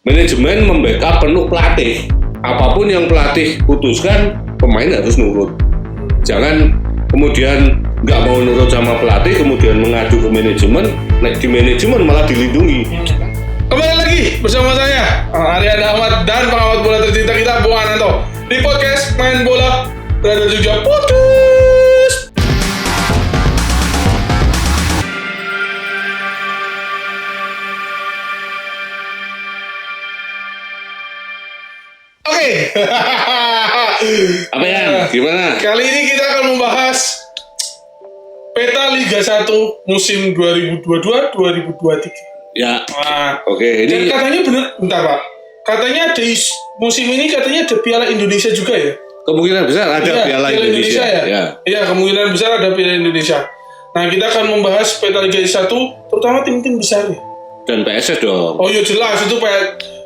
Manajemen membackup penuh pelatih. Apapun yang pelatih putuskan, pemain harus nurut. Jangan kemudian nggak mau nurut sama pelatih, kemudian mengadu ke manajemen. Nah, di manajemen malah dilindungi. Kembali lagi bersama saya Aryan Ahmad dan pengamat bola tercinta kita Bung Ananto di podcast Main Bola Radio Jogja Podcast. Oke. Apa ya? Gimana? Kali ini kita akan membahas peta Liga 1 musim 2022-2023. Ya. Nah, Oke, dan ini katanya bener, bentar Pak. Katanya ada musim ini katanya ada Piala Indonesia juga ya? kemungkinan besar ada Piala Indonesia. ya? Iya, kemungkinan besar ada Piala Indonesia. Nah, kita akan membahas peta Liga 1, terutama tim-tim besar ya. Dan PSS dong. Oh iya jelas, itu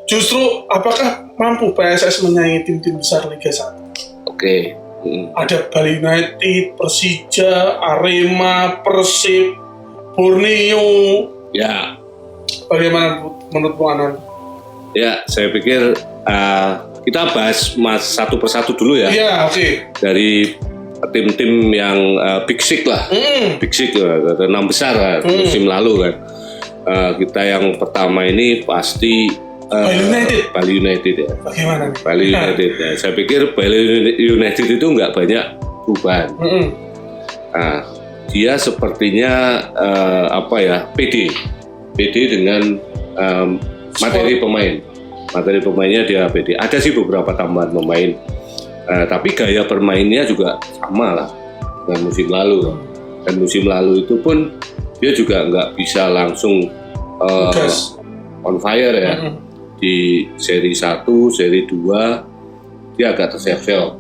justru apakah mampu PSS menyaingi tim-tim besar Liga 1? Oke. Ada Bali United, Persija, Arema, Persib, Borneo. Ya. Bagaimana menurut Bung Anan? Ya, saya pikir kita bahas satu persatu dulu ya. Iya, oke. Dari tim-tim yang Big Six lah. Big Six, 6 besar lah, musim lalu kan. Kita yang pertama ini pasti Bali United ya. Bagaimana nih? Bali United ya. Saya pikir Bali United itu nggak banyak perubahan. Nah, dia sepertinya PD dengan materi pemain. Materi pemainnya dia PD. Ada sih beberapa tambahan pemain, tapi gaya bermainnya juga sama lah dengan musim lalu. Dan musim lalu itu pun dia juga nggak bisa langsung on fire ya. Di seri 1, seri 2 dia agak tersel-sel.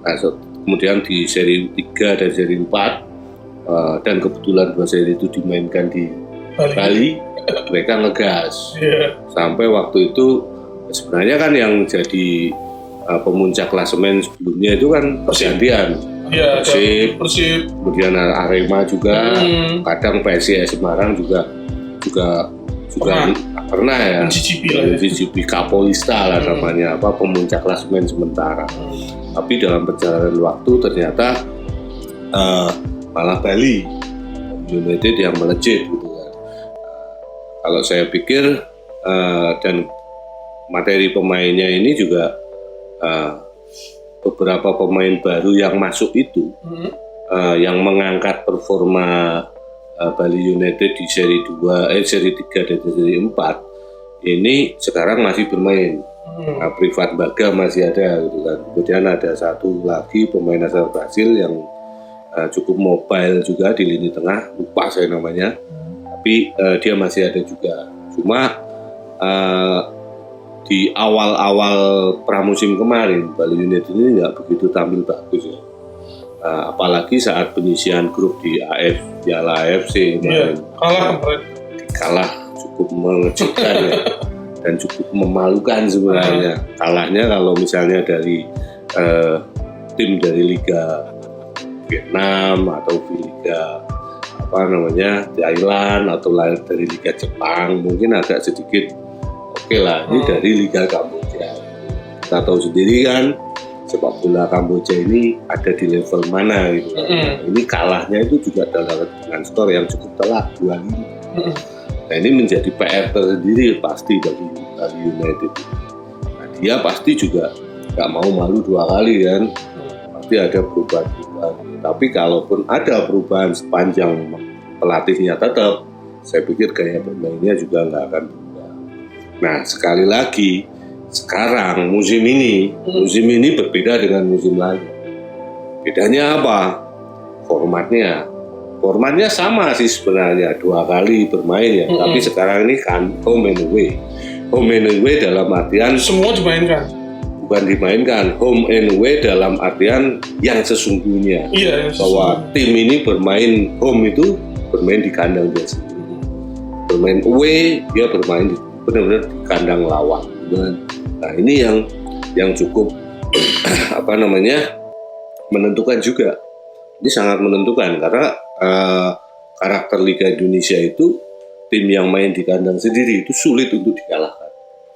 Nah, kemudian di seri 3 dan seri 4 dan kebetulan 2 seri itu dimainkan di Bali, mereka ngegas. Sampai waktu itu sebenarnya kan yang jadi pemuncak klasemen sebelumnya itu kan pergantian. Persib, kemudian Arema juga, kadang PSIS Semarang juga pernah ya mencicipi Kapolista lah namanya, pemuncak klasemen sementara. Tapi dalam perjalanan waktu ternyata malah Bali United yang melejit gitu kan. Kalau saya pikir dan materi pemainnya ini juga beberapa pemain baru yang masuk itu yang mengangkat performa Bali United di seri 3 dan seri 4 ini sekarang masih bermain. Privat Baga masih ada gitu kan. Kemudian ada satu lagi pemain asal Brasil yang cukup mobile juga di lini tengah, lupa saya namanya, tapi dia masih ada juga. Cuma di awal-awal pramusim kemarin Bali United ini nggak begitu tampil bagus ya. Apalagi saat penyisian grup di Piala AFC kemarin, kalah cukup mengejutkan ya, dan cukup memalukan sebenarnya. Kalahnya kalau misalnya dari tim dari Liga Vietnam atau Liga Thailand atau dari Liga Jepang mungkin agak sedikit oke lah. Ini dari Liga Kamboja, kita tahu sendiri kan sepak bola Kamboja ini ada di level mana gitu. Ini kalahnya itu juga dengan skor yang cukup telak 2-5. Nah, ini menjadi PR tersendiri pasti bagi Bali United. Nah, dia pasti juga nggak mau malu 2 kali kan. Pasti ada perubahan. Tapi kalaupun ada perubahan sepanjang pelatihnya tetap, saya pikir gaya bermainnya juga nggak akan berubah. Nah, sekali lagi sekarang musim ini berbeda dengan musim lalu. Bedanya apa? Formatnya sama sih sebenarnya, 2 kali bermain ya. Tapi sekarang ini kan home and away. Home and away dalam artian semua dimainkan. Bukan dimainkan, home and away dalam artian yang sesungguhnya. Bahwa tim ini bermain home itu bermain di kandang dia sendiri. Bermain away dia bermain benar-benar di kandang lawan. Nah, ini yang cukup menentukan juga. Ini sangat menentukan karena karakter Liga Indonesia itu tim yang main di kandang sendiri itu sulit untuk dikalahkan.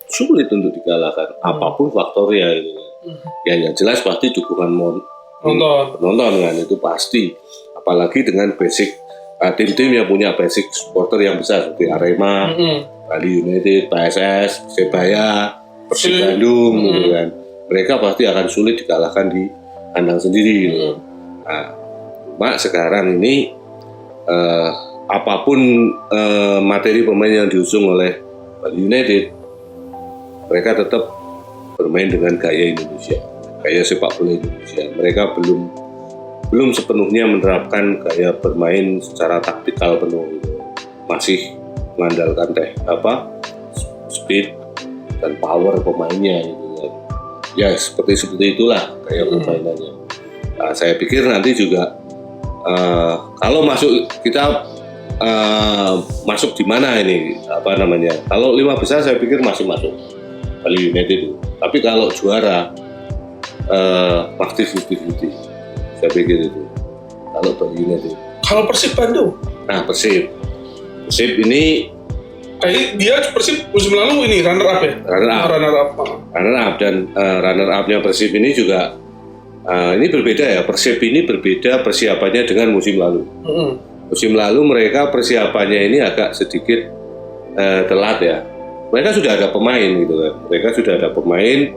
sulit untuk dikalahkan apapun faktornya itu. Yang jelas pasti dukungan penonton kan, itu pasti. Apalagi dengan basic tim-tim yang punya basic supporter yang besar seperti Arema, Bali United, PSS, Persebaya, Persib Bandung gitu kan. Mereka pasti akan sulit dikalahkan di kandang sendiri gitu. Nah, sekarang ini apapun materi pemain yang diusung oleh Bali United, mereka tetap bermain dengan gaya Indonesia, gaya sepak bola Indonesia. Mereka belum sepenuhnya menerapkan gaya bermain secara taktikal penuh, gitu. Masih mengandalkan speed dan power pemainnya gitu kan. Ya seperti itulah gaya permainannya. Nah, saya pikir nanti juga kalau kita masuk di mana ini kalau 5 besar saya pikir masih masuk Bali United itu. Tapi kalau juara pasti 50-50 saya pikir itu kalau Bali United. Kalau Persib Bandung? Nah Persib ini Persib musim lalu ini runner up ya? Runner up dan runner upnya Persib ini juga ini berbeda ya. Persib ini berbeda persiapannya dengan musim lalu. Musim lalu mereka persiapannya ini agak sedikit telat ya. Mereka sudah ada pemain gitu kan. Mereka sudah ada pemain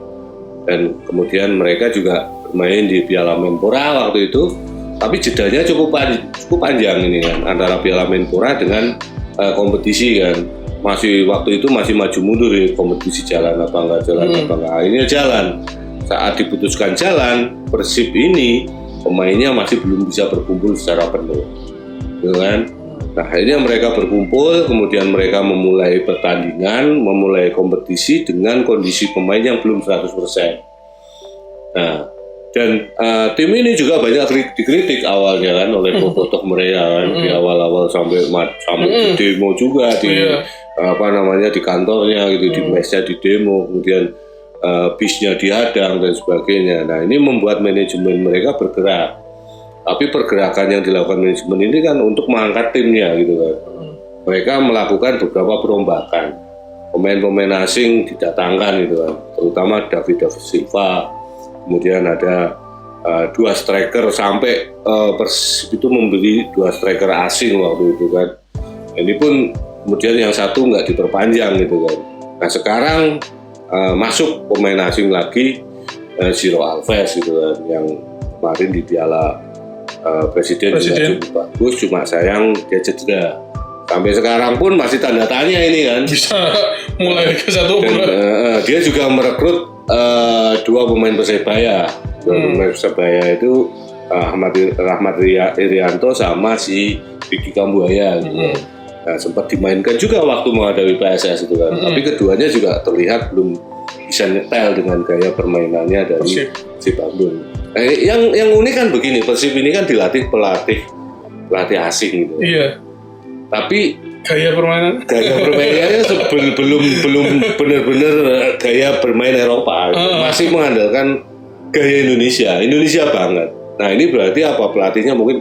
dan kemudian mereka juga bermain di Piala Menpora waktu itu. Tapi jedanya cukup panjang ini kan antara Piala Menpora dengan kompetisi kan. Waktu itu masih maju mundur ya, kompetisi jalan apa enggak. Akhirnya jalan. Saat diputuskan jalan, Persib ini pemainnya masih belum bisa berkumpul secara penuh, gitu kan? Nah, akhirnya mereka berkumpul, kemudian mereka memulai pertandingan, memulai kompetisi dengan kondisi pemain yang belum 100%. Nah, dan tim ini juga banyak dikritik awalnya kan oleh bobotoh mereka kan di awal-awal sampai di demo juga di di kantornya gitu, di mesnya di demo, kemudian bisnya dihadang dan sebagainya. Nah, ini membuat manajemen mereka bergerak. Tapi pergerakan yang dilakukan manajemen ini kan untuk mengangkat timnya gitu kan. Mereka melakukan beberapa perombakan. Pemain-pemain asing didatangkan gitu kan. Terutama David Silva. Kemudian ada 2 striker sampai Persib itu membeli 2 striker asing waktu itu kan. Ini pun kemudian yang satu nggak diperpanjang gitu kan. Nah, sekarang masuk pemain asing lagi Ciro Alves gitu kan, yang kemarin di Piala Presiden juga cukup bagus, cuma sayang dia cedera. Sampai sekarang pun masih tanda tanya ini kan. Bisa mulai ke satu dia juga merekrut 2 pemain Persebaya. Pemain Persebaya itu Rahmat Irianto sama si Vicky Kambuaya gitu. Nah, sempat dimainkan juga waktu menghadapi PSS itu kan. Tapi keduanya juga terlihat belum bisa nyetel dengan gaya permainannya dari Persib Bandung. Yang unik kan begini, Persib ini kan dilatih pelatih asing gitu. Iya. Tapi gaya permainannya belum benar-benar gaya bermain Eropa. Masih mengandalkan gaya Indonesia banget. Nah, ini berarti apa, pelatihnya mungkin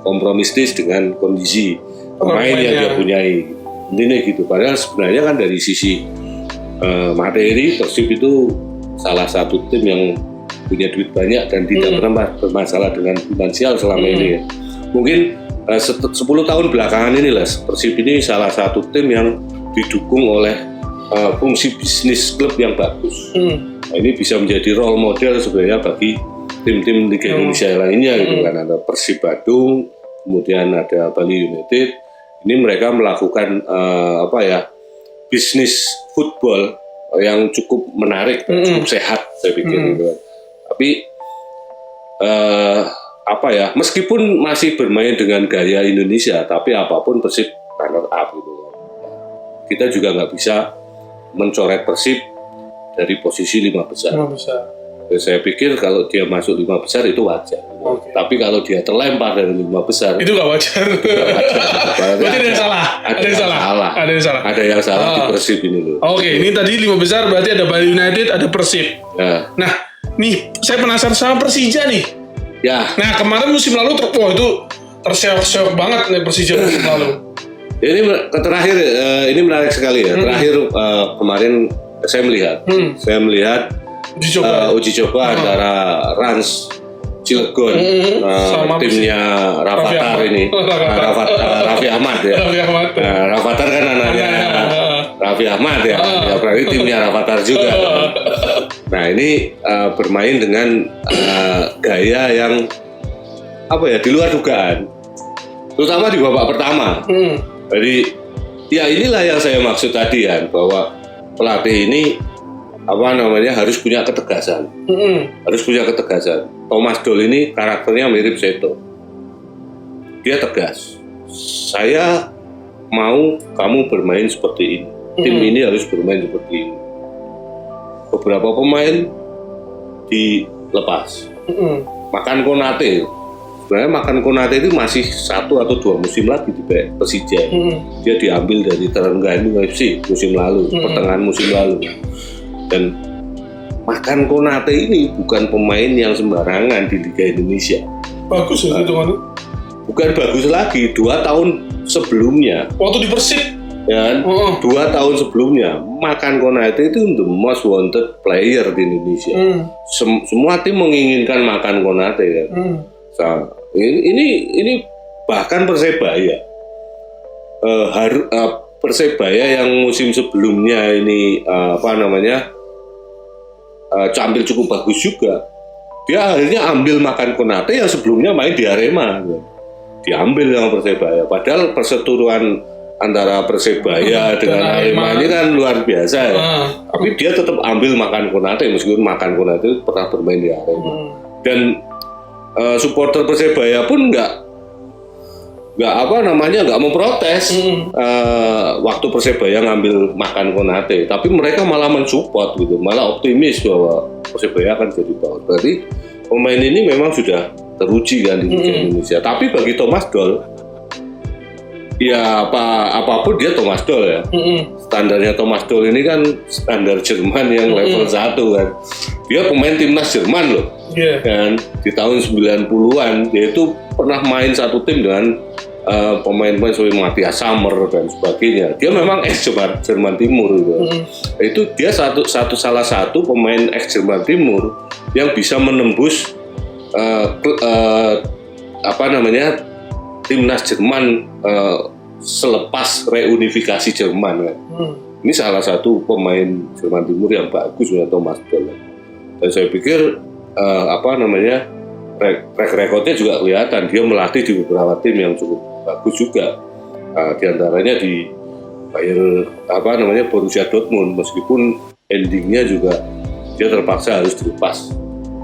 kompromistis dengan kondisi pemain yang dia punyai. Intinya gitu. Padahal sebenarnya kan dari sisi materi, Persib itu salah satu tim yang punya duit banyak dan tidak pernah bermasalah dengan finansial selama ini ya. Mungkin 10 tahun belakangan inilah Persib ini salah satu tim yang didukung oleh fungsi bisnis klub yang bagus. Nah, ini bisa menjadi role model sebenarnya bagi tim-tim Liga Indonesia lainnya gitu kan. Ada Persib Bandung, kemudian ada Bali United. Ini mereka melakukan bisnis football yang cukup menarik dan cukup sehat saya pikir gitu. Tapi meskipun masih bermain dengan gaya Indonesia, tapi apapun Persib runner up gitu. Kita juga nggak bisa mencoret Persib dari posisi 5 besar. Saya pikir kalau dia masuk 5 besar itu wajar. Tapi kalau dia terlempar dari 5 besar itu nggak wajar. Berarti ada yang salah. Ada yang salah di Persib ini loh. Ini tadi 5 besar berarti ada Bali United, ada Persib. Nah, nih saya penasaran sama Persija nih. Ya. Nah, kemarin musim lalu itu terseok-seok banget nih Persija musim lalu. Ini terakhir ini menarik sekali ya. Terakhir kemarin saya melihat uji coba antara Rans Cilegon timnya Rafathar ini, Raffi Ahmad ya. Rafathar kan anaknya Raffi Ahmad ya. Berarti timnya Rafathar juga. Nah ini bermain dengan gaya yang di luar dugaan, terutama di babak pertama. Jadi ya inilah yang saya maksud tadi ya, bahwa pelatih ini harus punya ketegasan. Harus punya ketegasan. Thomas Doll ini karakternya mirip Seto. Dia tegas. Saya mau kamu bermain seperti ini. Tim ini harus bermain seperti ini. Beberapa pemain dilepas. Makan Konate. Sebenarnya Makan Konate itu masih 1 atau 2 musim lagi di Persija. Dia diambil dari Terengganu FC musim lalu, pertengahan musim lalu. Dan Makan Konate ini bukan pemain yang sembarangan di Liga Indonesia. Bagus ya hitungannya. Bukan bagus lagi, 2 tahun sebelumnya. Waktu di Persib. Ya, 2 tahun sebelumnya Makan Konate itu the most wanted player di Indonesia. Semua tim menginginkan Makan Konate ya. Ini bahkan Persebaya. Persebaya yang musim sebelumnya ini tampil cukup bagus juga. Dia akhirnya ambil Makan Konate yang sebelumnya main di Arema. Diambil dengan Persebaya. Padahal perseteruan antara Persebaya dengan Arema ini kan luar biasa ya. Tapi dia tetap ambil Makan Konate meskipun Makan Konate pernah bermain di Arema. Dan supporter Persebaya pun nggak memprotes waktu Persebaya ngambil Makan Konate, tapi mereka malah mensupport gitu, malah optimis bahwa Persebaya akan jadi bagus. Berarti pemain ini memang sudah teruji kan di Liga Indonesia. Tapi bagi Thomas Doll, ya apapun dia Thomas Doll ya. Standarnya Thomas Doll ini kan standar Jerman yang level 1 kan. Dia pemain timnas Jerman loh. Dan di tahun 90-an dia itu pernah main satu tim dengan pemain-pemain seperti Matthias Sammer dan sebagainya. Dia memang ex Jerman Timur gitu. Itu dia salah satu pemain ex Jerman Timur yang bisa menembus timnas Jerman selepas reunifikasi Jerman kan. Ini salah satu pemain Jerman Timur yang bagus ya, Thomas Doll. Dan saya pikir track recordnya juga kelihatan. Dia melatih di beberapa tim yang cukup bagus juga. Di antaranya di Borussia Dortmund, meskipun endingnya juga dia terpaksa harus dilepas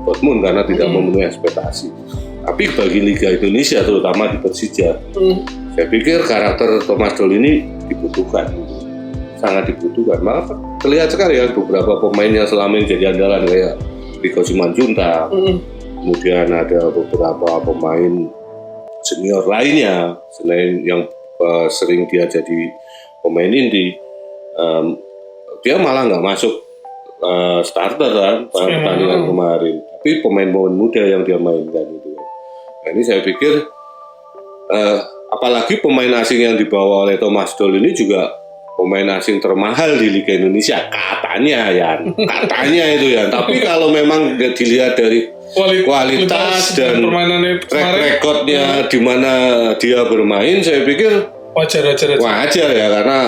Dortmund karena tidak memenuhi ekspektasi. Tapi bagi Liga Indonesia terutama di Persija, saya pikir karakter Thomas Doll ini dibutuhkan, sangat dibutuhkan. Maka terlihat sekali ya beberapa pemain yang selama ini jadi andalan kayak Rico Simanjuntak, kemudian ada beberapa pemain senior lainnya selain yang sering dia jadi pemain inti, dia malah nggak masuk starter kan pertandingan kemarin, tapi pemain-pemain muda yang dia mainkan itu. Nah ini saya pikir apalagi pemain asing yang dibawa oleh Thomas Doll ini juga pemain asing termahal di Liga Indonesia katanya itu ya. Tapi kalau memang dilihat dari kualitas dan track recordnya di mana dia bermain, saya pikir wajar ya, karena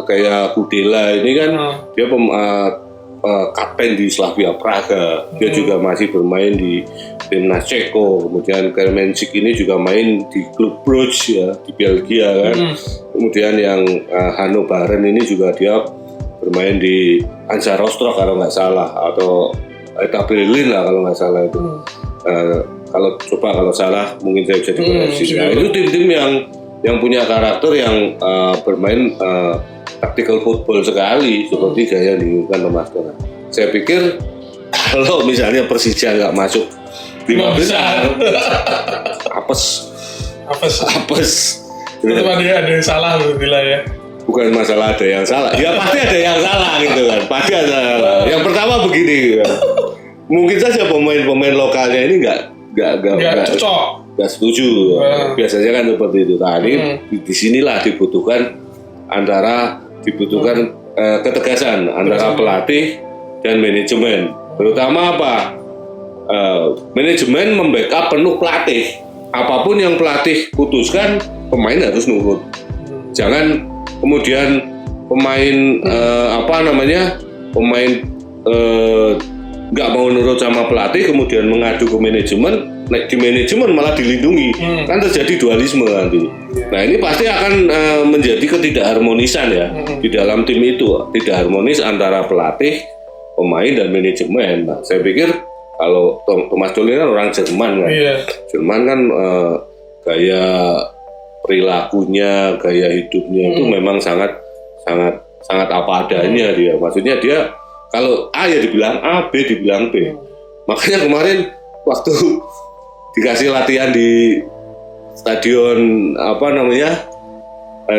kayak Kudela ini kan dia kapten di Slavia Praga, dia juga masih bermain di timnas Ceko. Kemudian Kremenčík ini juga main di klub Brugge ya di Belgia kan. Kemudian yang Hanno Baren ini juga dia bermain di Hansa Rostock kalau nggak salah, atau Hertha Berlin lah kalau nggak salah itu. Kalau salah mungkin saya bisa dikoreksi. Nah, itu tim-tim yang punya karakter yang bermain tactical football sekali seperti gaya diinginkan Thomas Doll. Saya pikir kalau misalnya Persija nggak masuk 5 besar, apes. Tetap ada yang salah bila ya. Bukan masalah ada yang salah, ya pasti ada yang salah gitu kan. Pasti ada yang salah. Yang pertama begini kan. Mungkin saja pemain-pemain lokalnya ini nggak nggak setuju. Biasanya kan seperti itu. Nah, ini di sinilah dibutuhkan ketegasan antara pelatih dan manajemen. Terutama apa? Manajemen membackup penuh pelatih. Apapun yang pelatih putuskan, pemain harus nurut. Jangan kemudian pemain nggak mau nurut sama pelatih, kemudian mengadu ke manajemen. Di manajemen malah dilindungi, kan terjadi dualisme nanti. Nah ini pasti akan menjadi ketidakharmonisan ya di dalam tim itu, tidak harmonis antara pelatih, pemain dan manajemen. Nah, saya pikir kalau Thomas Tuchel kan orang Jerman kan, Jerman kan gaya perilakunya, gaya hidupnya itu memang sangat apa adanya dia. Maksudnya dia kalau A ya dibilang A, B dibilang B. Makanya kemarin waktu dikasih latihan di stadion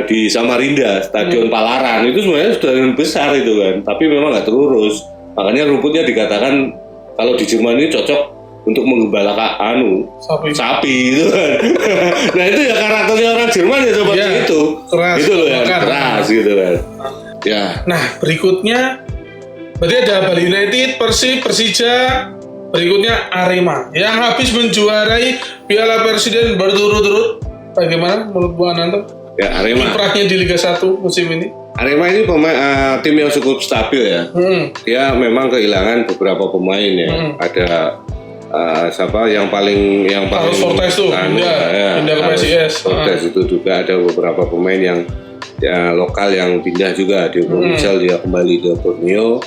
di Samarinda, stadion Palaran itu sebenarnya stadion besar itu kan, tapi memang nggak terurus. Makanya rumputnya dikatakan kalau di Jerman ini cocok untuk menggembala sapi itu kan. Nah itu ya karakternya orang Jerman ya seperti itu. Keras, itu loh ya, keras gitu kan. Ya. Nah berikutnya berarti ada Bali United, Persib, Persija. Berikutnya Arema yang habis menjuarai Piala Presiden berturut-turut. Bagaimana menurut Bu Ananto? Ya, Arema. Kiprahnya di Liga 1 musim ini. Arema ini tim yang cukup stabil ya. Dia memang kehilangan beberapa pemain ya. Ada yang paling Fortes tuh pindah ke PSIS. Fortes itu juga ada beberapa pemain yang lokal yang pindah juga. Di Michel dia kembali ke Borneo,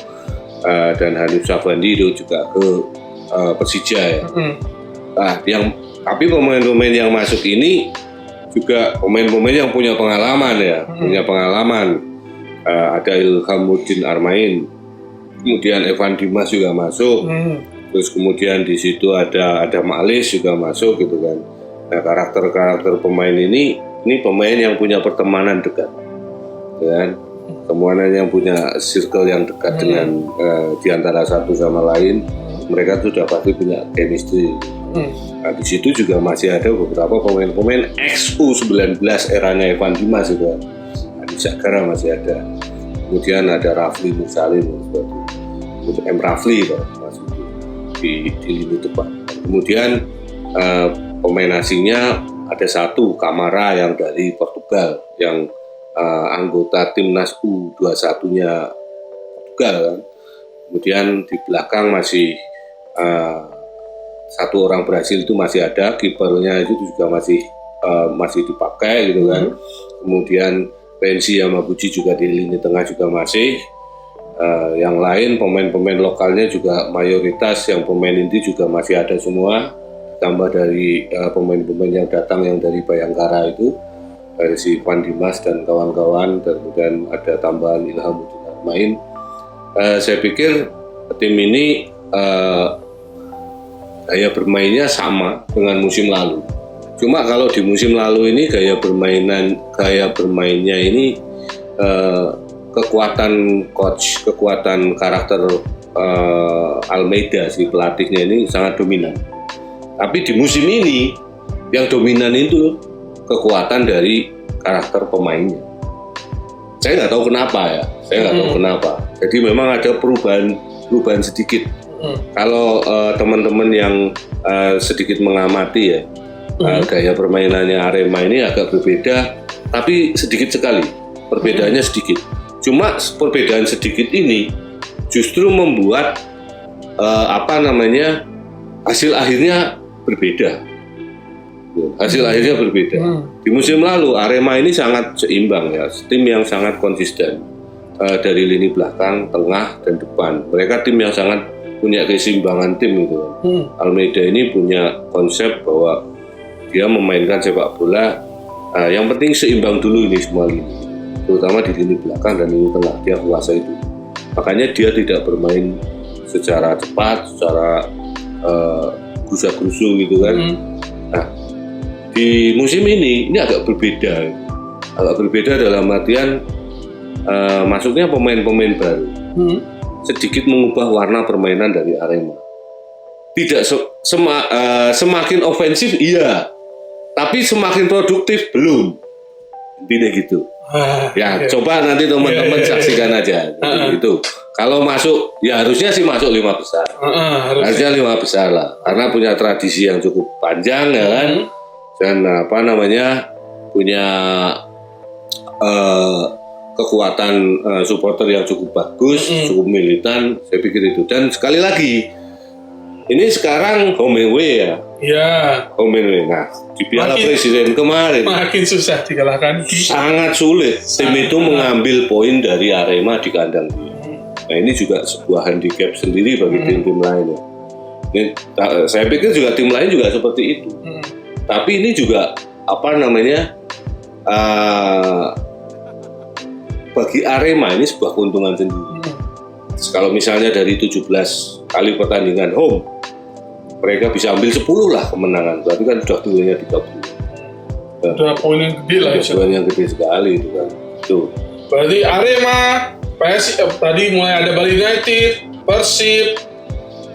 dan Hanif Safandi itu juga ke Persija ya. Tapi pemain-pemain yang masuk ini juga pemain-pemain yang punya pengalaman ya, ada Ilhamuddin Armain, kemudian Evan Dimas juga masuk, terus kemudian di situ ada Malis juga masuk gitu kan. Nah karakter pemain ini pemain yang punya pertemanan dekat, kan? Pertemanan yang punya circle yang dekat dengan di antara satu sama lain. Mereka sudah pasti punya chemistry. Nah, di situ juga masih ada beberapa pemain-pemain ex-U19 eranya Evan Dimas juga. Adi Sagara masih ada. Kemudian ada Rafli Mursalin untuk Rafli masuk di lini depan. Kemudian pemain asingnya ada satu Kamara yang dari Portugal, yang anggota timnas U21-nya Portugal kan. Kemudian di belakang masih satu orang Brasil itu masih ada, kipernya itu juga masih dipakai gitu kan. Kemudian Renzi Yamaguchi juga di lini tengah juga masih. Yang lain pemain-pemain lokalnya juga mayoritas yang pemain inti juga masih ada semua. Tambah dari pemain-pemain yang datang yang dari Bayangkara itu, dari si Van Dimas dan kawan-kawan, dan kemudian ada tambahan Ilhamuddin Armain. Saya pikir tim ini gaya bermainnya sama dengan musim lalu. Cuma kalau di musim lalu ini gaya bermainnya ini kekuatan coach, kekuatan karakter Almeida si pelatihnya ini sangat dominan. Tapi di musim ini yang dominan itu kekuatan dari karakter pemainnya. Saya nggak tahu kenapa. Jadi memang ada perubahan sedikit. Kalau teman-teman yang sedikit mengamati ya, gaya permainannya Arema ini agak berbeda, tapi sedikit sekali. Perbedaannya sedikit. Cuma perbedaan sedikit ini justru membuat hasil akhirnya berbeda. Di musim lalu Arema ini sangat seimbang ya, tim yang sangat konsisten dari lini belakang, tengah dan depan. Mereka tim yang sangat punya keseimbangan tim itu. Almeida ini punya konsep bahwa dia memainkan sepak bola yang penting seimbang dulu ini semua lini, terutama di lini belakang dan lini tengah dia kuasai itu. Makanya dia tidak bermain secara cepat, secara gusa-gusu gitu kan. Nah, di musim ini agak berbeda dalam artian masuknya pemain-pemain baru. Sedikit mengubah warna permainan dari Arema. Tidak semakin ofensif, iya, Tapi semakin produktif belum. Intinya gitu. Ya, coba nanti teman-teman saksikan aja. Gitu. Kalau masuk, ya harusnya sih masuk 5 besar. Harusnya 5 besar lah, karena punya tradisi yang cukup panjang ya kan, dan punya kekuatan supporter yang cukup bagus, cukup militan. Saya pikir itu. Dan sekali lagi, ini sekarang home and away ya. Iya. Home and away. Nah, di Piala Presiden kemarin makin susah dikalahkan. Sangat sulit tim itu mengambil poin dari Arema di kandang. Nah, ini juga sebuah handicap sendiri bagi tim-tim lain ya. Ini, saya pikir juga tim lain juga seperti itu. Tapi ini juga bagi Arema ini sebuah keuntungan sendiri. Kalau misalnya dari 17 kali pertandingan home, mereka bisa ambil 10 lah kemenangan. Berarti kan sudah nilainya 30. Sudah poin yang gede lah. Poin yang gede sekali itu kan. Tuh. Berarti Arema, tadi mulai ada Bali United, Persib,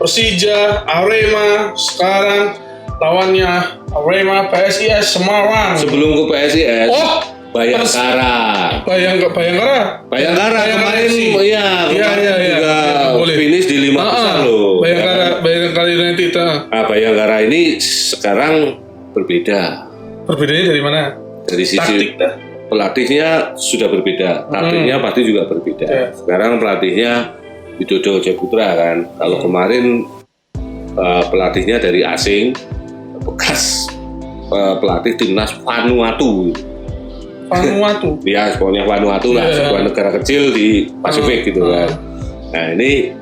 Persija, Arema, sekarang lawannya Arema, PSIS Semarang. Sebelum ke PSIS, Bayangkara kemarin juga finish di 5 besar loh. Bayangkara United. Bayangkara ini sekarang berbeda. Berbedanya dari mana? Dari sisi pelatihnya sudah berbeda, taktiknya pasti juga berbeda. Sekarang pelatihnya Widodo Japutra kan. Kalau kemarin pelatihnya dari asing, bekas pelatih timnas Vanuatu. Ya, pokoknya Vanuatu lah, sebuah negara kecil di Pasifik gitu kan. Nah ini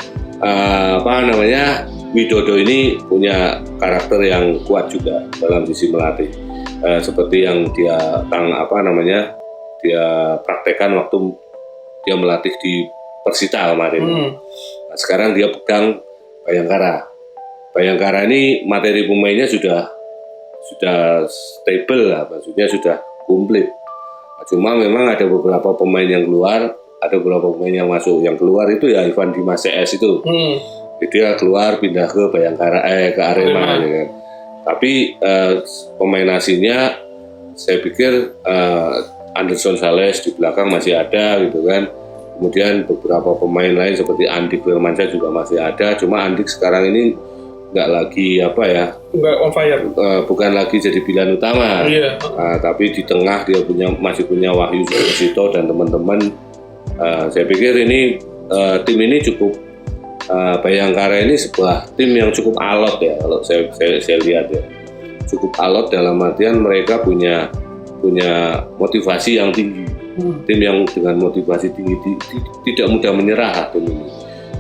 Widodo ini punya karakter yang kuat juga dalam sisi melatih. Seperti yang dia dia praktekkan waktu dia melatih di Persita kemarin. Nah, sekarang dia pegang Bayangkara. Bayangkara ini materi pemainnya sudah stable lah, maksudnya sudah komplit. Nah, cuma memang ada beberapa pemain yang keluar, ada beberapa pemain yang masuk. Yang keluar itu ya Ivan Dimas CS itu. Dia keluar pindah ke Bayangkara ke Arema ya kan. Tapi pemain asingnya saya pikir Anderson Sales di belakang masih ada gitu kan. Kemudian beberapa pemain lain seperti Andik Firmansyah juga masih ada. Cuma Andik sekarang ini nggak lagi nggak on fire. Bukan lagi jadi pilihan utama. Tapi di tengah dia masih punya Wahyu Sukrisito dan teman-teman. Saya pikir ini tim ini cukup. Bayangkara ini sebuah tim yang cukup alot ya, kalau saya lihat ya, cukup alot dalam artian mereka punya motivasi yang tinggi. Tim yang dengan motivasi tinggi tidak mudah menyerah tim ini.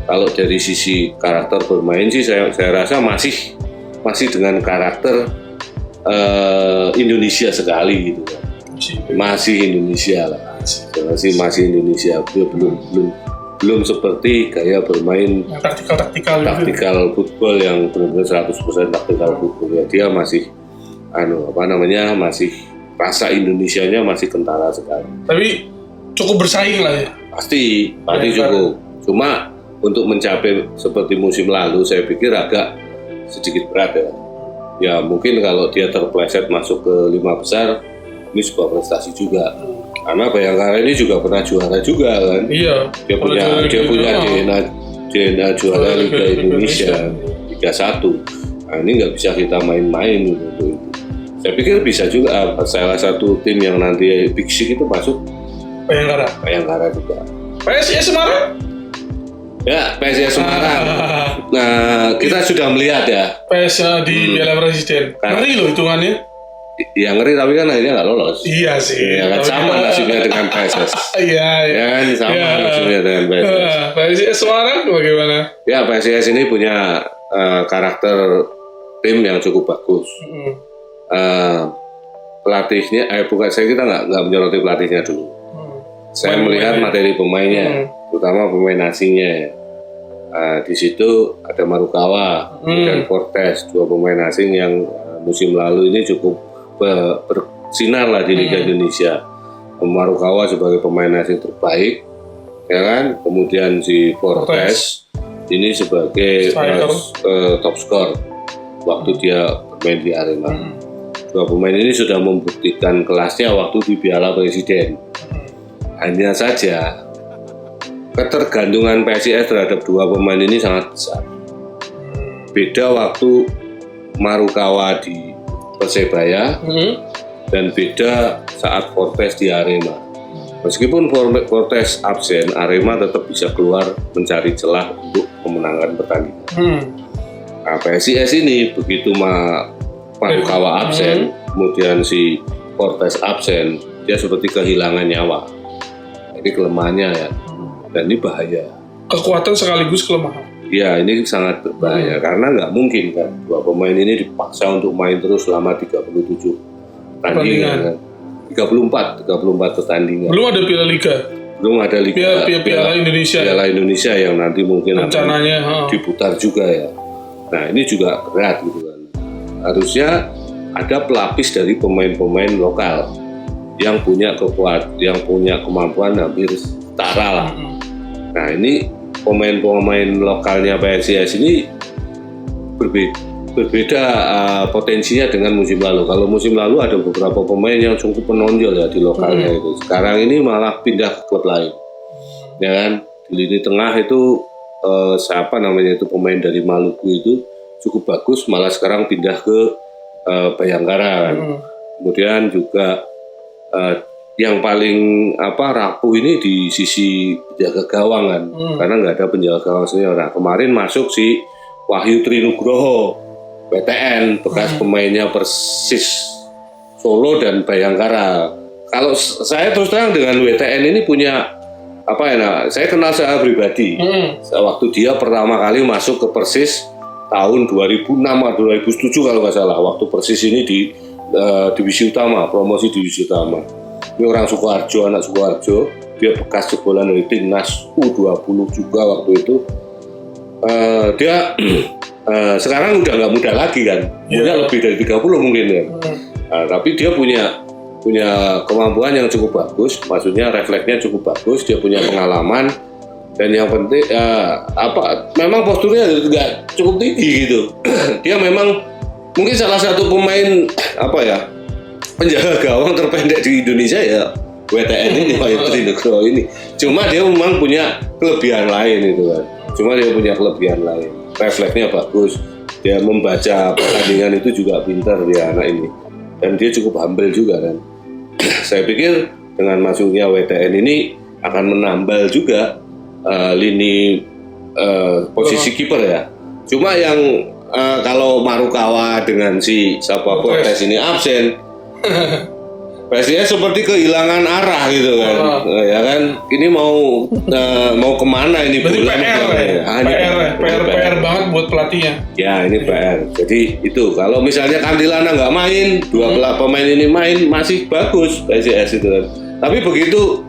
Kalau dari sisi karakter bermain sih saya rasa masih dengan karakter Indonesia sekali gitu kan. Masih Indonesia lah, masih Indonesia. Dia belum seperti gaya bermain taktikal football yang benar-benar 100% taktikal football ya. Dia masih masih rasa Indonesianya masih kentara sekali. Tapi cukup bersaing lah ya. Pasti cukup. Cuma untuk mencapai seperti musim lalu saya pikir agak sedikit berat ya. Ya mungkin kalau dia terpleset masuk ke 5 besar ini sebuah prestasi juga. Karena Bayangkara ini juga pernah juara juga kan. Iya. Dia punya DNA juara Liga Indonesia Liga 1. Nah, ini nggak bisa kita main-main gitu. Saya pikir bisa juga salah satu tim yang nanti Big Six itu masuk Bayangkara juga. PSIS Semarang? Ya, PSIS Semarang. Nah, kita sudah melihat ya. PSIS di Piala Presiden. Ngeri loh hitungannya. Ya ngeri tapi kan akhirnya nggak lolos. Iya sih. Ya kan sama nasibnya dengan PSS. Iya. Kan sama nasibnya dengan PSS. PSIS Semarang bagaimana? Ya PSIS ini punya karakter tim yang cukup bagus. Pelatihnya, kita nggak menyoroti pelatihnya dulu. Saya melihat materi pemainnya, terutama pemain asingnya. Di situ ada Marukawa dan Fortes, 2 pemain asing yang musim lalu ini cukup bersinar lah di Liga Indonesia. Marukawa sebagai pemain asing terbaik, ya kan. Kemudian si Fortes ini sebagai top skor waktu dia bermain di Arema. Dua pemain ini sudah membuktikan kelasnya waktu di Piala Presiden. Hanya saja ketergantungan PSIS terhadap dua pemain ini sangat besar. Beda waktu Marukawa di Persebaya dan beda saat Fortes di Arema. Meskipun Fortes absen, Arema tetap bisa keluar mencari celah untuk memenangkan pertandingan. Nah, PSIS ini begitu Marukawa absen, kemudian si Fortes absen, dia seperti kehilangan nyawa. Ini kelemahannya ya, dan ini bahaya. Kekuatan sekaligus kelemahan. Ya, ini sangat berbahaya karena nggak mungkin kan dua pemain ini dipaksa untuk main terus selama 37 pertandingan. 34 pertandingan. Belum ada Piala Liga. Belum ada Liga. Piala Indonesia. Piala Indonesia yang nanti mungkin rencananya akan diputar juga ya. Nah, ini juga berat gitu kan. Harusnya ada pelapis dari pemain-pemain lokal yang punya yang punya kemampuan hampir setara lah. Nah, ini pemain-pemain lokalnya PSIS ini berbeda potensinya dengan musim lalu. Kalau musim lalu ada beberapa pemain yang cukup menonjol ya di lokalnya itu. Sekarang ini malah pindah ke klub lain. Ya kan? Di lini tengah itu siapa namanya itu pemain dari Maluku itu cukup bagus, malah sekarang pindah ke Bayangkara kan. Kemudian juga yang paling rapuh ini di sisi penjaga gawang kan, karena nggak ada penjaga gawang senior. Nah, kemarin masuk si Wahyu Trinugroho, WTN, bekas pemainnya Persis Solo dan Bayangkara. Kalau saya terus terang dengan WTN ini punya saya kenal secara pribadi. Waktu dia pertama kali masuk ke Persis tahun 2006 atau 2007 kalau nggak salah, waktu Persis ini di divisi utama, promosi divisi utama. Ini orang Sukoharjo, anak Sukoharjo, dia bekas jebolan dari timnas U20 juga waktu itu. Dia sekarang udah nggak muda lagi kan, umurnya lebih dari 30 mungkin ya. Tapi dia punya kemampuan yang cukup bagus, maksudnya refleksnya cukup bagus, dia punya pengalaman, dan yang penting memang posturnya nggak cukup tinggi gitu. Dia memang mungkin salah satu pemain penjaga gawang terpendek di Indonesia ya, WTN ini, Wahyu Trinugroho ini. Cuma dia memang punya kelebihan lain itu kan. Refleksnya bagus, dia membaca pertandingan itu juga pintar dia anak ini, dan dia cukup humble juga kan. Saya pikir dengan masuknya WTN ini akan menambal juga lini posisi kiper ya. Cuma yang kalau Marukawa dengan si Fortes ini absen, PSIS seperti kehilangan arah gitu kan. Ya kan, ini mau kemana ini? Berarti PR banget buat pelatihnya. Ya, ini PR. Jadi itu kalau misalnya Kandilana nggak main, dua pemain ini main masih bagus PSIS itu kan. Tapi begitu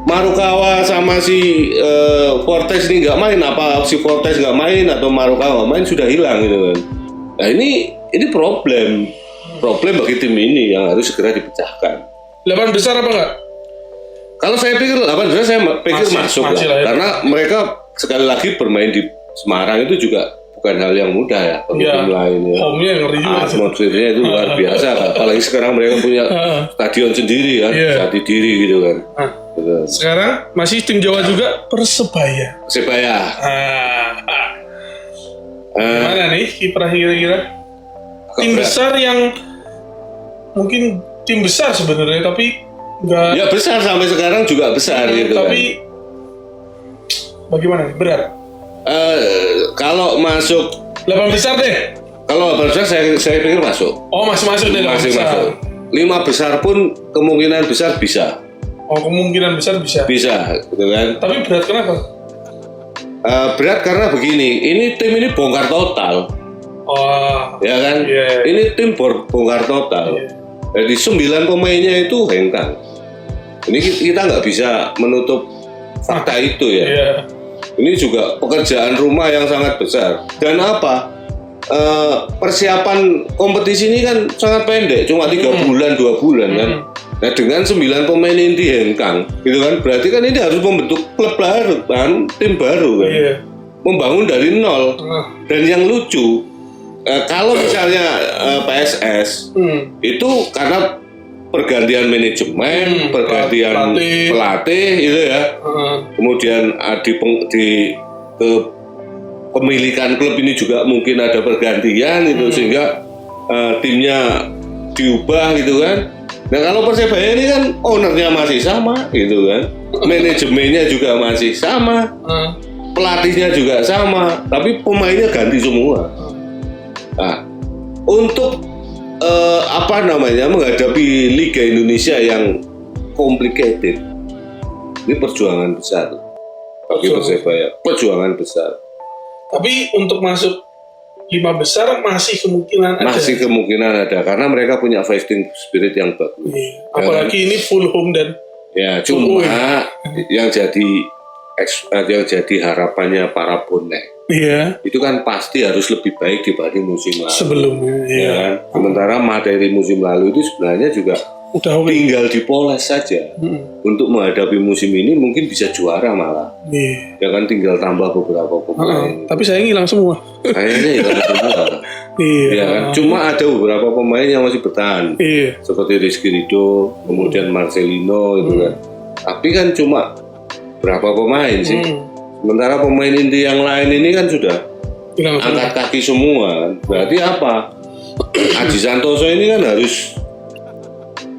Marukawa sama si Fortes ini nggak main, apa si Fortes nggak main atau Marukawa nggak main, sudah hilang gitu kan. Nah, ini problem bagi tim ini yang harus segera dipecahkan. 8 besar apa enggak? Kalau saya pikir 8 besar, saya pikir masuk lah. Ya. Karena mereka sekali lagi bermain di Semarang itu juga bukan hal yang mudah ya. Tim lain ya. Home-nya ngeri juga. Atmosfernya itu luar biasa kan. Apalagi sekarang mereka punya stadion sendiri kan, jati diri gitu kan. Sekarang masih tim Jawa juga, Persebaya. Gimana nih kiprah kira-kira? Tim besar yang mungkin tim besar sebenarnya, tapi nggak. Ya besar, sampai sekarang juga besar gitu. Tapi bagaimana nih, berat? Kalau masuk 8 besar deh. Kalau 8 besar saya pikir masuk. Oh, masih masuk deh. Masih masuk. 5 besar pun kemungkinan besar bisa. Oh, kemungkinan besar bisa. Bisa, gitu kan. Tapi berat kenapa? Berat karena begini, tim ini bongkar total. Oh, ya kan? Yeah. Ini tim bongkar total. Yeah. Jadi 9 pemainnya itu hengkang. Ini kita nggak bisa menutup fakta itu ya. Yeah. Ini juga pekerjaan rumah yang sangat besar. Dan persiapan kompetisi ini kan sangat pendek, cuma 3 bulan, 2 bulan kan. Nah, dengan 9 pemain ini hengkang, gitu kan? Berarti kan ini harus membentuk klub baru kan, tim baru kan. Yeah. Membangun dari nol. Dan yang lucu, kalau misalnya PSS itu karena pergantian manajemen, pergantian pelatih itu ya, kemudian di pemilikan klub ini juga mungkin ada pergantian itu sehingga timnya diubah gitu kan. Nah kalau Persebaya ini kan ownernya masih sama gitu kan, manajemennya juga masih sama, pelatihnya juga sama, tapi pemainnya ganti semua. Nah untuk menghadapi Liga Indonesia yang complicated, ini perjuangan besar bagi Persebaya, perjuangan besar. Tapi untuk masuk 5 besar masih kemungkinan ada. Masih kemungkinan ada karena mereka punya fighting spirit yang bagus. Apalagi ini full home dan ya cuma yang jadi harapannya para bonek. Iya. Itu kan pasti harus lebih baik dibanding musim lalu. Sebelumnya. Iya. Ya, sementara materi musim lalu itu sebenarnya juga tinggal dipoles saja. Untuk menghadapi musim ini mungkin bisa juara malah. Iya. Ya kan tinggal tambah beberapa pemain. Tapi sayang hilang semua. Kayaknya hilang semua. Iya. Ya kan? Cuma ada beberapa pemain yang masih bertahan. Iya. Seperti Rizky Ridho, kemudian Marcelino itu kan. Tapi kan cuma berapa pemain sih? Sementara pemain inti yang lain ini kan sudah angkat kaki semua. Berarti apa? Aji Santoso ini kan harus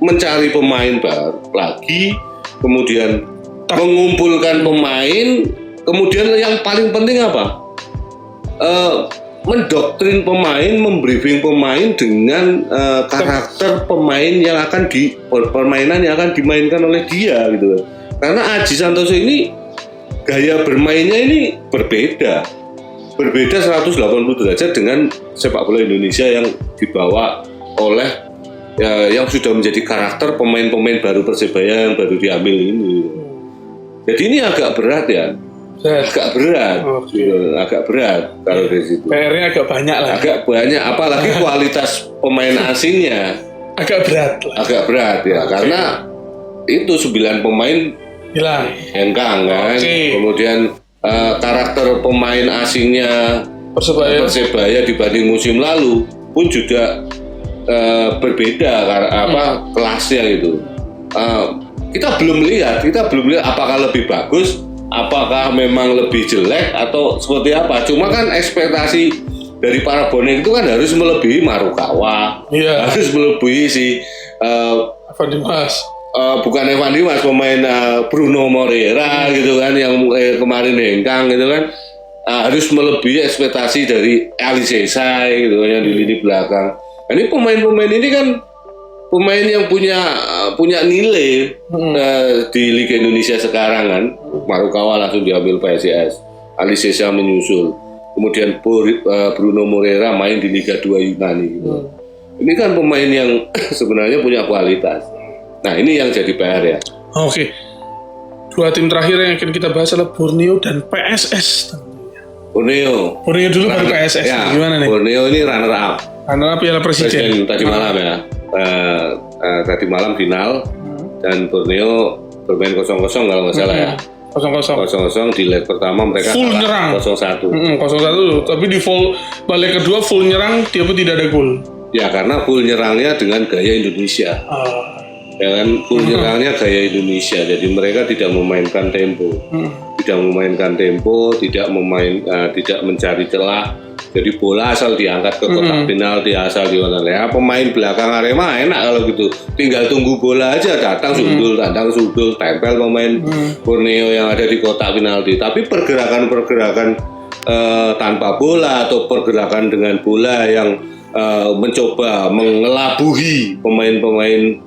mencari pemain baru lagi, kemudian mengumpulkan pemain, kemudian yang paling penting apa? Mendoktrin pemain, membriefing pemain dengan karakter pemain yang akan permainan yang akan dimainkan oleh dia gitu. Karena Aji Santoso ini gaya bermainnya ini berbeda 180 derajat dengan sepak bola Indonesia yang dibawa oleh yang sudah menjadi karakter pemain-pemain baru Persebaya yang baru diambil ini. Jadi ini agak berat ya. Agak berat kalau dari situ. PR-nya agak banyak lah. Agak banyak, apalagi kualitas pemain asingnya agak berat lah. Agak berat ya, karena itu 9 pemain hengkang kan. Kemudian karakter pemain asingnya Persebaya dibanding musim lalu pun juga berbeda kelasnya itu. Kita belum lihat apakah lebih bagus, apakah memang lebih jelek atau seperti apa. Cuma kan ekspektasi dari para bonek itu kan harus melebihi Marukawa, harus melebihi si Evan Dimas. Bukan Evan Dimas, pemain Bruno Moreira gitu kan yang kemarin hengkang gitu kan. Harus melebihi ekspektasi dari Ali Sesai gitu yang di lini belakang. Ini pemain-pemain ini kan pemain yang punya nilai di Liga Indonesia sekarang kan. Marukawa langsung diambil PSIS, Ali Sesai menyusul, kemudian Bruno Moreira main di Liga 2 Yunani gitu. Ini kan pemain yang sebenarnya punya kualitas. Nah ini yang jadi PR ya. Oke. 2 tim terakhir yang akan kita bahas adalah Borneo dan PSS. Borneo dulu baru PSS. Ya, gimana nih? Borneo ini runner up. Piala Presiden tadi malam ya. Tadi malam final dan Borneo bermain 0-0 kalau nggak salah ya. 0-0 di leg pertama mereka full nyerang 0-1. 0-1 tapi di balik kedua full nyerang dia pun tidak ada gol. Ya karena full nyerangnya dengan gaya Indonesia. Ya kan full nyerangnya gaya Indonesia. Jadi mereka tidak memainkan tempo. Tidak mencari celah. Jadi bola asal diangkat ke kotak penalti, asal diangkat. Ya pemain belakang Arema enak kalau gitu. Tinggal tunggu bola aja, datang sundul, tempel pemain Borneo yang ada di kotak penalti. Tapi pergerakan tanpa bola atau pergerakan dengan bola yang mencoba mengelabuhi pemain-pemain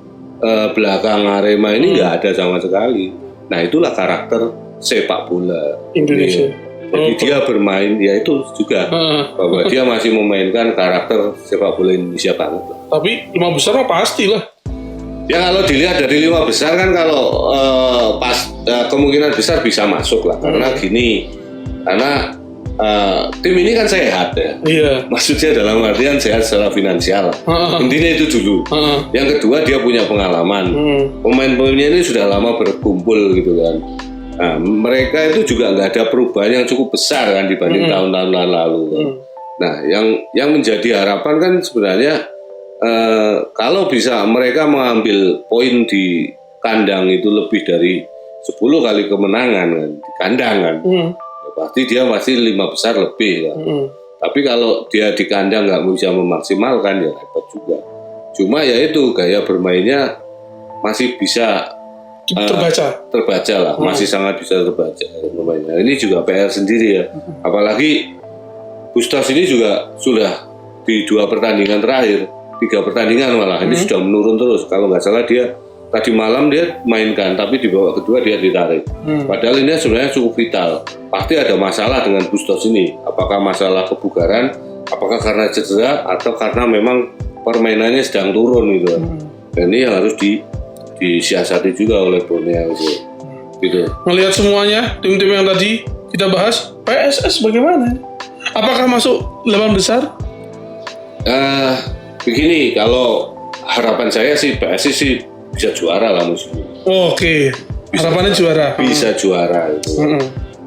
belakang Arema ini nggak ada sama sekali. Nah itulah karakter sepak bola Indonesia. Jadi dia bermain, ya itu juga bahwa dia masih memainkan karakter sepak bola Indonesia banget. Tapi 5 besar mah pasti lah. Ya kalau dilihat dari 5 besar kan kalau kemungkinan besar bisa masuk lah. Karena tim ini kan sehat ya. Iya. Maksudnya dalam artian sehat secara finansial. Intinya itu dulu. Yang kedua dia punya pengalaman. Pemain-pemainnya ini sudah lama berkumpul gitu kan. Nah, mereka itu juga nggak ada perubahan yang cukup besar kan dibanding tahun-tahun lalu kan. Nah, yang menjadi harapan kan sebenarnya kalau bisa mereka mengambil poin di kandang itu lebih dari 10 kali kemenangan kan, di kandang kan, ya pasti dia masih 5 besar lebih kan. Tapi kalau dia di kandang nggak bisa memaksimalkan ya repot juga. Cuma ya itu gaya bermainnya masih bisa terbaca lah, masih sangat bisa terbaca bermainnya. Ini juga PR sendiri ya, apalagi Bustos ini juga sudah di 2 pertandingan terakhir, 3 pertandingan malah ini sudah menurun terus. Kalau nggak salah dia tadi malam dia mainkan, tapi di babak kedua dia ditarik. Padahal ini sebenarnya cukup vital. Pasti ada masalah dengan Bustos ini. Apakah masalah kebugaran, apakah karena cedera, atau karena memang permainannya sedang turun gitu. Dan ini yang harus disiasati juga oleh Borneo gitu. Melihat semuanya tim-tim yang tadi kita bahas, PSS bagaimana? Apakah masuk 8 besar? Begini, kalau harapan saya sih PSS sih bisa juara lah musim ini. Oke. Harapannya juara. Bisa juara gitu.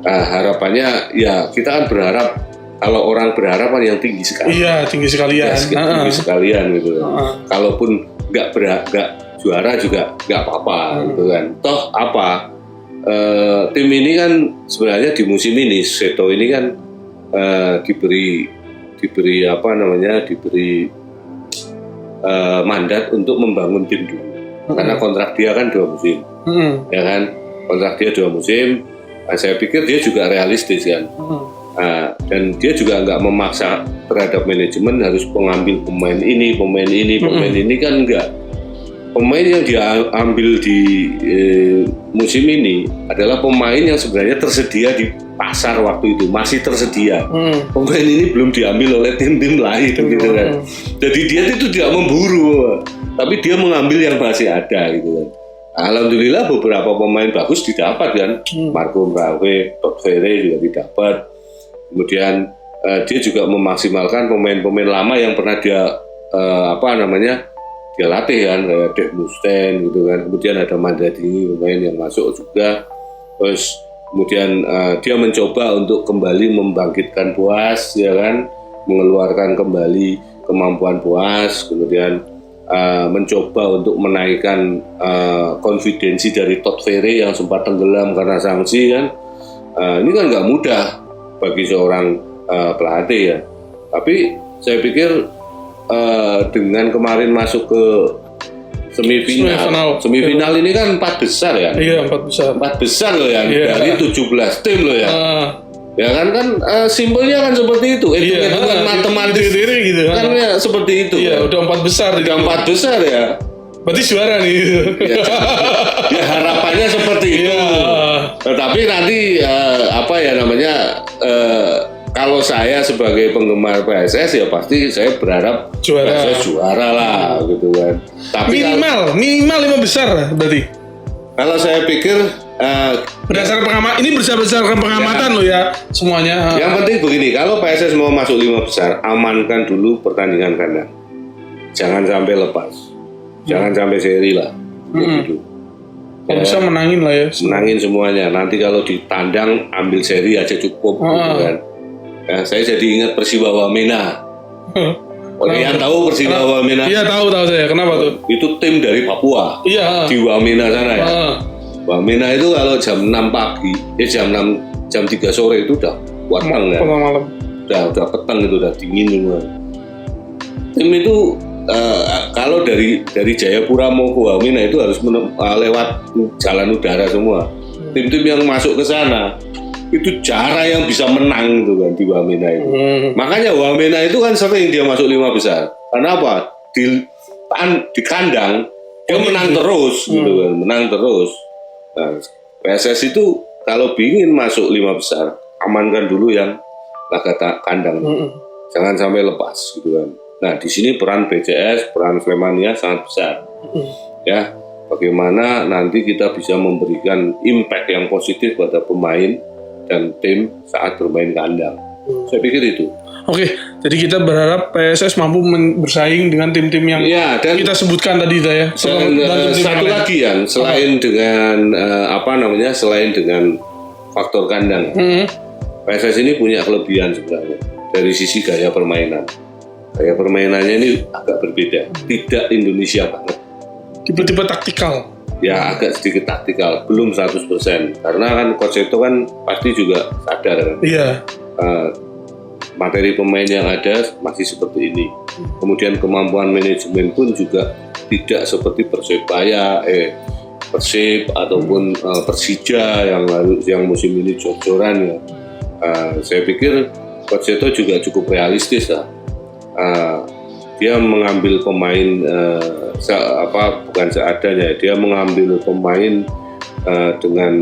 Nah, harapannya ya kita kan berharap, kalau orang berharap kan yang tinggi sekali. Iya, tinggi sekalian. Ya, tinggi sekalian gitu. Kalaupun nggak juara juga nggak apa-apa gitu kan. Toh apa? Tim ini kan sebenarnya di musim ini Seto ini kan diberi apa namanya? Diberi mandat untuk membangun tim dulu. Karena kontrak dia kan 2 musim, ya kan, kontrak dia 2 musim. Nah, saya pikir dia juga realistis kan, dan dia juga nggak memaksa terhadap manajemen harus mengambil pemain ini kan enggak. Pemain yang dia ambil di musim ini adalah pemain yang sebenarnya tersedia di pasar waktu itu, masih tersedia. Pemain ini belum diambil oleh tim-tim lain gitu kan. Jadi dia itu tidak memburu, tapi dia mengambil yang masih ada gitu kan. Alhamdulillah beberapa pemain bagus didapat kan. Marco Mbrawe, Todd Ferre juga didapat. Kemudian dia juga memaksimalkan pemain-pemain lama yang pernah dia dia latih kan, kayak Dave Mustaine gitu kan. Kemudian ada Mandadini, pemain yang masuk juga. Terus kemudian dia mencoba untuk kembali membangkitkan Boas, ya kan, mengeluarkan kembali kemampuan Boas. Kemudian mencoba untuk menaikkan konfidensi dari Todd Ferre yang sempat tenggelam karena sanksi kan. Ini kan nggak mudah bagi seorang pelatih ya. Tapi saya pikir dengan kemarin masuk ke semifinal ini kan 4 besar ya. Iya, 4 besar. 4 besar loh ya, dari 17 tim loh ya. Ya kan simpelnya kan seperti itu. Hitungan matematis gitu. Kan ya seperti itu. Iya, udah 4 besar. Udah 4 besar ya. Berarti juara nih. Ya harapannya seperti itu. Tapi nanti kalau saya sebagai penggemar PSS ya pasti saya berharap PSS juara lah gitu kan. Tapi minimal 5 besar berarti. Kalau saya pikir berdasarkan berdasarkan pengamatan lo ya semuanya. Yang penting begini, kalau PSS mau masuk 5 besar, amankan dulu pertandingan kandang. Jangan sampai lepas. Jangan sampai seri lah. Gitu. Kalau bisa menangin lah ya. Menangin semuanya. Nanti kalau di tandang ambil seri aja cukup gitu kan. Ya, saya jadi ingat Persiba Wamena. Kalian tahu Persiba Wamena? Iya tahu saya. Kenapa tuh? Itu tim dari Papua. Iya. Di Wamena sana ya. Wamena itu kalau jam 6 pagi, jam 3 sore itu udah watang ya. Malam. Udah petang itu, udah dingin semua. Tim itu kalau dari Jayapura mau ke Wamena itu harus lewat jalan udara semua. Tim-tim yang masuk ke sana itu cara yang bisa menang gitu kan di Wamena itu. Makanya Wamena itu kan sering dia masuk 5 besar. Karena apa? Di kandang dia menang terus gitu kan, menang terus. Nah, PSS itu kalau ingin masuk 5 besar, amankan dulu yang laga kandang. Jangan sampai lepas gitu kan. Nah, di sini peran BCS, peran Slemania sangat besar. Ya, bagaimana nanti kita bisa memberikan impact yang positif pada pemain dan tim saat bermain kandang. Saya pikir itu. Oke, jadi kita berharap PSS mampu bersaing dengan tim-tim yang kita sebutkan tadi ya. Satu lagi yang selain dengan selain dengan faktor kandang, PSS ini punya kelebihan sebenarnya. dari sisi gaya permainan. Gaya permainannya ini agak berbeda, tidak Indonesia banget. Tipe-tipe taktikal. Ya agak sedikit taktikal, belum 100%. Karena kan Coach Seto kan pasti juga sadar kan. Iya. Materi pemain yang ada masih seperti ini. Kemudian kemampuan manajemen pun juga tidak seperti Persebaya, Persib ataupun Persija yang musim ini jor-joran ya. Saya pikir Coach Seto juga cukup realistis lah. Dia mengambil pemain bukan seadanya, dia mengambil pemain dengan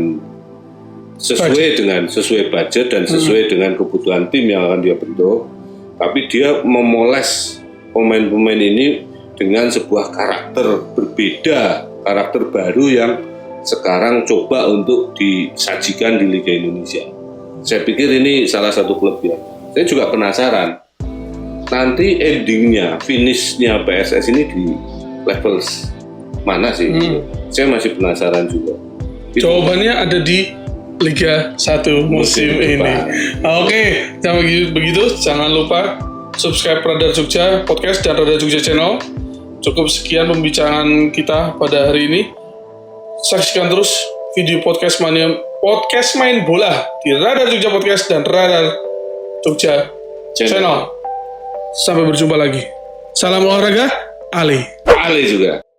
sesuai budget dan sesuai dengan kebutuhan tim yang akan dia bentuk. Tapi dia memoles pemain-pemain ini dengan sebuah karakter berbeda, karakter baru yang sekarang coba untuk disajikan di Liga Indonesia. Saya pikir ini salah satu klub ya. Saya juga penasaran nanti endingnya, finishnya PSS ini di level mana sih? Saya masih penasaran juga. Jawabannya ada di Liga 1 musim ini. Oke, jangan begitu. Jangan lupa subscribe Radar Jogja Podcast dan Radar Jogja Channel. Cukup sekian pembicaraan kita pada hari ini. Saksikan terus video podcast main bola di Radar Jogja Podcast dan Radar Jogja Channel. Sampai berjumpa lagi. Salam olahraga, Ali. Ali juga.